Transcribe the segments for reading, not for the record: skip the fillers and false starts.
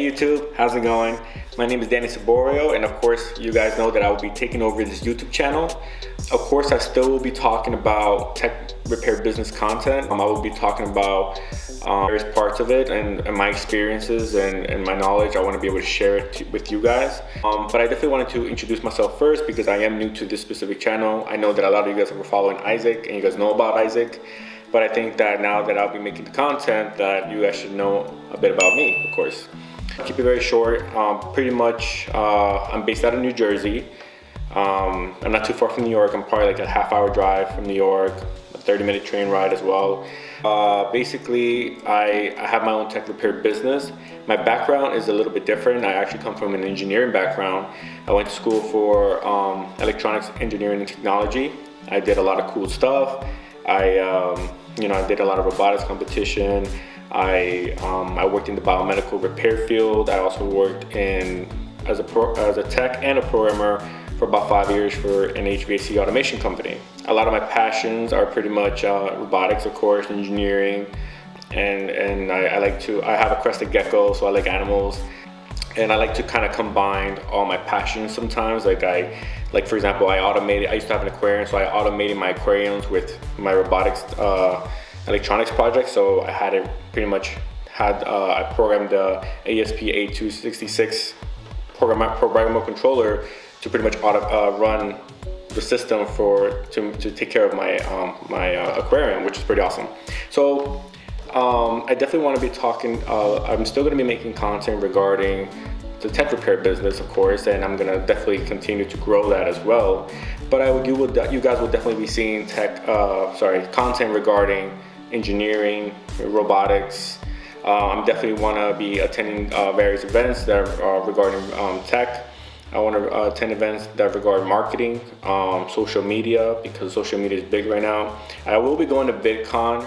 Hey YouTube, how's it going? My name is Danny Saborio, and of course you guys know that I will be taking over this YouTube channel. Of course I still will be talking about tech repair business content. I will be talking about various parts of it and my experiences and my knowledge. I want to be able to share it with you guys. But I definitely wanted to introduce myself first because I am new to this specific channel. I know that a lot of you guys are following Isaac and you guys know about Isaac. But I think that now that I'll be making the content, that you guys should know a bit about me, of course. I'll keep it very short. Pretty much, I'm based out of New Jersey. I'm not too far from New York. I'm probably like a half-hour drive from New York, a 30-minute train ride as well. Basically, I have my own tech repair business. My background is a little bit different. I actually come from an engineering background. I went to school for electronics engineering and technology. I did a lot of cool stuff. I did a lot of robotics competition. I worked in the biomedical repair field. I also worked as a tech and a programmer for about 5 years for an HVAC automation company. A lot of my passions are pretty much robotics, of course, engineering, and I have a crested gecko, so I like animals. And I like to kind of combine all my passions sometimes. Like for example, I used to have an aquarium, so I automated my aquariums with my robotics electronics project. So I I programmed the ASP8266 programmable controller to pretty much run the system to take care of my aquarium, which is pretty awesome. So I definitely want to be talking, I'm still going to be making content regarding the tech repair business, of course, and I'm going to definitely continue to grow that as well. But you guys will definitely be seeing content regarding engineering, robotics. I'm definitely want to be attending various events that are regarding tech. I want to attend events that regard marketing, social media, because social media is big right now. I will be going to VidCon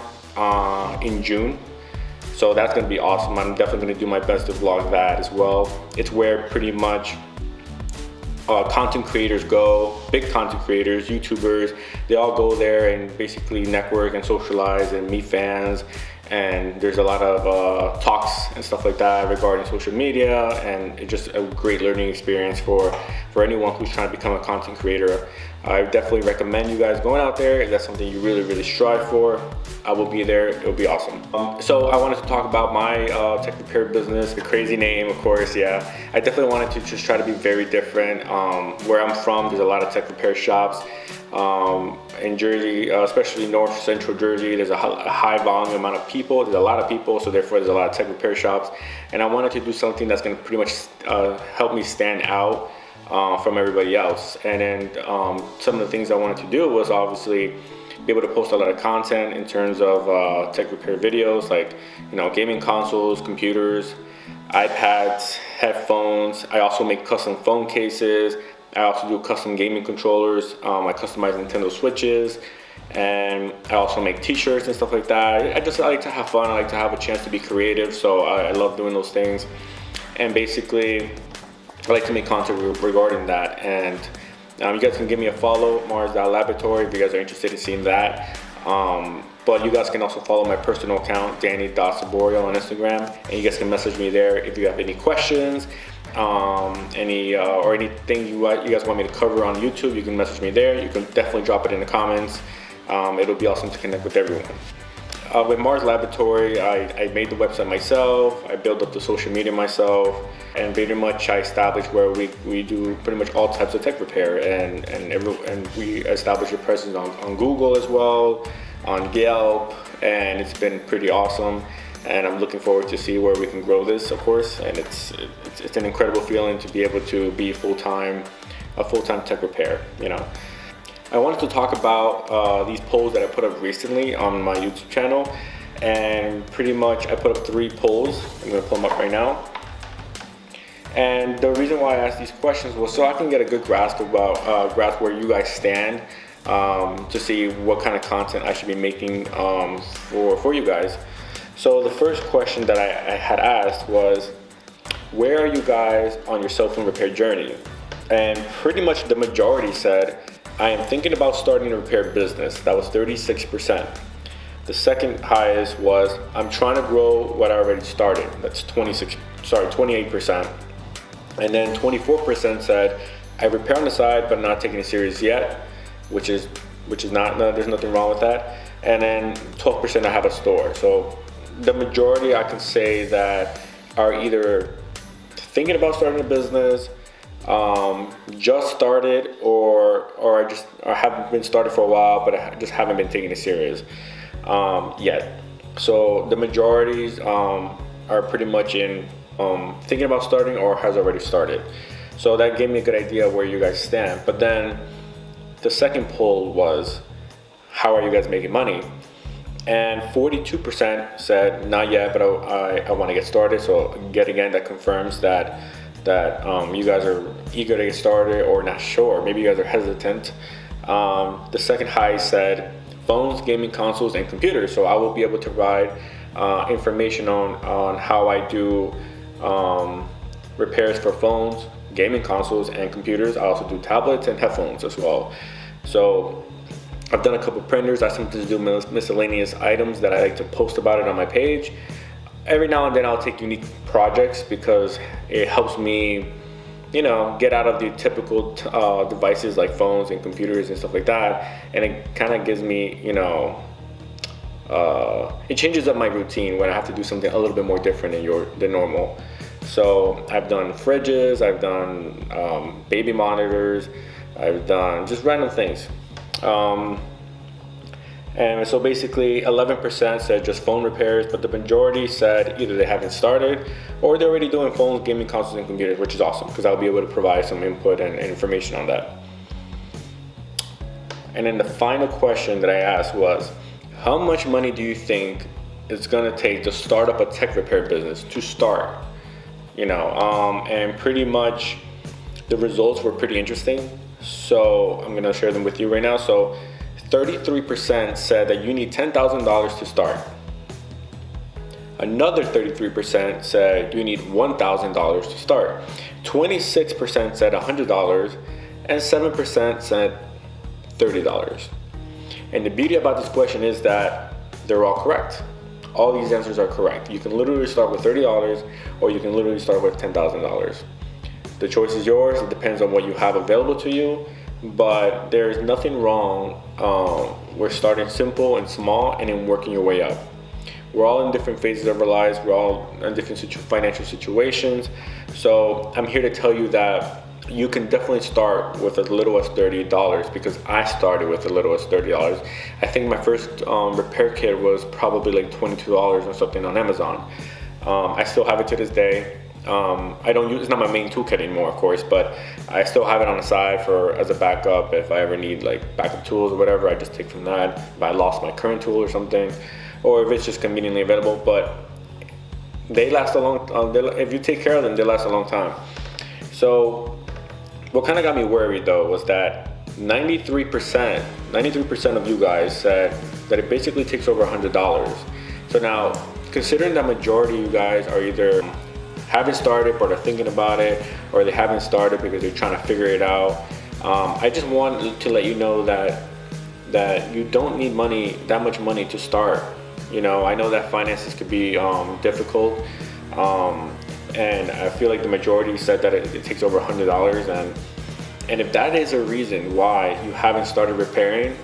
in June, so that's going to be awesome. I'm definitely going to do my best to vlog that as well. It's where pretty much content creators go, big content creators, YouTubers, they all go there and basically network and socialize and meet fans. And there's a lot of talks and stuff like that regarding social media, and it's just a great learning experience for anyone who's trying to become a content creator. I definitely recommend you guys going out there if that's something you really strive for. I will be there. It'll be awesome. So I wanted to talk about my tech repair business, the crazy name, of course. Yeah, I definitely wanted to just try to be very different. Where I'm from, there's a lot of tech repair shops. In Jersey, especially North Central Jersey, there's a high volume amount of people. There's a lot of people, so therefore there's a lot of tech repair shops. And I wanted to do something that's going to pretty much help me stand out from everybody else. And then some of the things I wanted to do was obviously be able to post a lot of content in terms of tech repair videos, like gaming consoles, computers, iPads, headphones. I also make custom phone cases. I also do custom gaming controllers. I customize Nintendo Switches, and I also make t-shirts and stuff like that. I like to have fun. I like to have a chance to be creative, so I love doing those things. And basically, I like to make content regarding that. And you guys can give me a follow, Mars.Laboratory, if you guys are interested in seeing that. But you guys can also follow my personal account, Danny.Saborio on Instagram, and you guys can message me there if you have any questions. Or anything you guys want me to cover on YouTube, you can message me there. You can definitely drop it in the comments. It'll be awesome to connect with everyone. With Mars Laboratory, I made the website myself. I built up the social media myself, and pretty much I established where we do pretty much all types of tech repair, and we established a presence on Google as well, on Yelp, and it's been pretty awesome. And I'm looking forward to see where we can grow this, of course. And it's an incredible feeling to be able to be a full-time tech repair. I wanted to talk about these polls that I put up recently on my YouTube channel, and pretty much I put up 3 polls. I'm gonna pull them up right now. And the reason why I asked these questions was so I can get a good grasp where you guys stand, to see what kind of content I should be making for you guys. So the first question that I had asked was, where are you guys on your cell phone repair journey? And pretty much the majority said, I am thinking about starting a repair business. That was 36%. The second highest was, I'm trying to grow what I already started. That's 26%. 28%. And then 24% said, I repair on the side, but not taking it serious yet, which is not, no, there's nothing wrong with that. And then 12% I have a store. So the majority, I can say, that are either thinking about starting a business, just started, or haven't been started for a while, but I just haven't been taking it serious yet. So the majorities are pretty much in thinking about starting or has already started. So that gave me a good idea of where you guys stand. But then the second poll was, how are you guys making money? And 42% said not yet, but I want to get started. So again, that confirms that you guys are eager to get started or not sure. Maybe you guys are hesitant. The second high said phones, gaming consoles, and computers. So I will be able to provide information on how I do repairs for phones, gaming consoles, and computers. I also do tablets and headphones as well. So I've done a couple printers. I sometimes do miscellaneous items that I like to post about it on my page. Every now and then I'll take unique projects because it helps me, get out of the typical devices like phones and computers and stuff like that. And it kind of gives me, it changes up my routine when I have to do something a little bit more different than normal. So I've done fridges, I've done baby monitors, I've done just random things. And so basically 11% said just phone repairs, but the majority said either they haven't started or they're already doing phones, gaming consoles, and computers, which is awesome because I'll be able to provide some input and information on that. And then the final question that I asked was, how much money do you think it's gonna take to start up a tech repair business, to start? And pretty much the results were pretty interesting. So I'm gonna share them with you right now. So 33% said that you need $10,000 to start. Another 33% said you need $1,000 to start. 26% said $100, and 7% said $30. And the beauty about this question is that they're all correct. All these answers are correct. You can literally start with $30, or you can literally start with $10,000. The choice is yours. It depends on what you have available to you. But there's nothing wrong with starting simple and small and then working your way up. We're all in different phases of our lives. We're all in different financial situations. So I'm here to tell you that you can definitely start with as little as $30, because I started with as little as $30. I think my first repair kit was probably like $22 or something on Amazon. I still have it to this day. I don't use, it's not my main toolkit anymore, of course, but I still have it on the side as a backup. If I ever need like backup tools or whatever, I just take from that. If I lost my current tool or something, or if it's just conveniently available. But they last a long if you take care of them, they last a long time. So what kind of got me worried though was that 93% of you guys said that it basically takes over $100. So now, considering that majority of you guys are either haven't started but are thinking about it, or they haven't started because they're trying to figure it out, I just wanted to let you know that you don't need that much money to start. I know that finances could be difficult, and I feel like the majority said that it takes over $100, and if that is a reason why you haven't started repairing,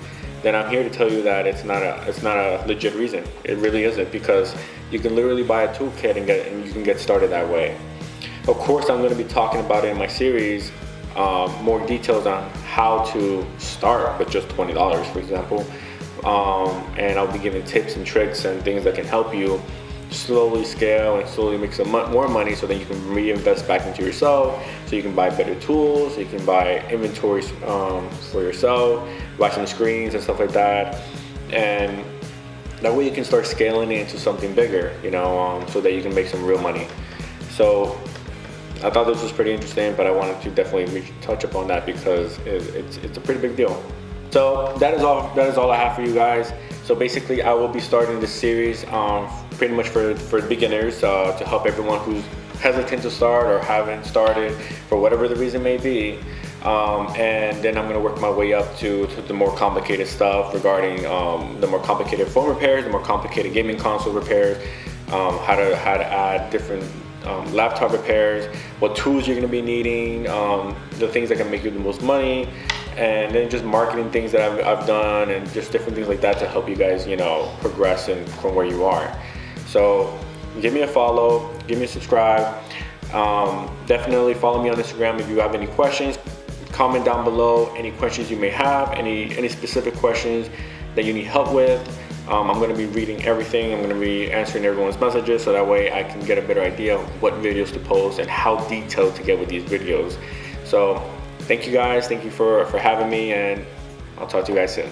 then I'm here to tell you that it's not a legit reason. It really isn't, because you can literally buy a toolkit and you can get started that way. Of course, I'm going to be talking about it in my series, more details on how to start with just $20, for example, and I'll be giving tips and tricks and things that can help you slowly scale and slowly make some more money, so that you can reinvest back into yourself, so you can buy better tools, you can buy inventories for yourself, buy some screens and stuff like that, and that way you can start scaling it into something bigger, so that you can make some real money. So I thought this was pretty interesting, but I wanted to definitely touch upon that because it's a pretty big deal. So that is all I have for you guys. So basically, I will be starting this series pretty much for beginners, to help everyone who's hesitant to start or haven't started for whatever the reason may be. And then I'm going to work my way up to the more complicated stuff regarding the more complicated phone repairs, the more complicated gaming console repairs, how to add different laptop repairs, what tools you're going to be needing, the things that can make you the most money, and then just marketing things that I've done, and just different things like that to help you guys, you know, progress and from where you are. So give me a follow, give me a subscribe. Definitely follow me on Instagram if you have any questions. Comment down below any questions you may have, any specific questions that you need help with. I'm going to be reading everything. I'm going to be answering everyone's messages, so that way I can get a better idea of what videos to post and how detailed to get with these videos. So thank you guys. Thank you for having me, and I'll talk to you guys soon.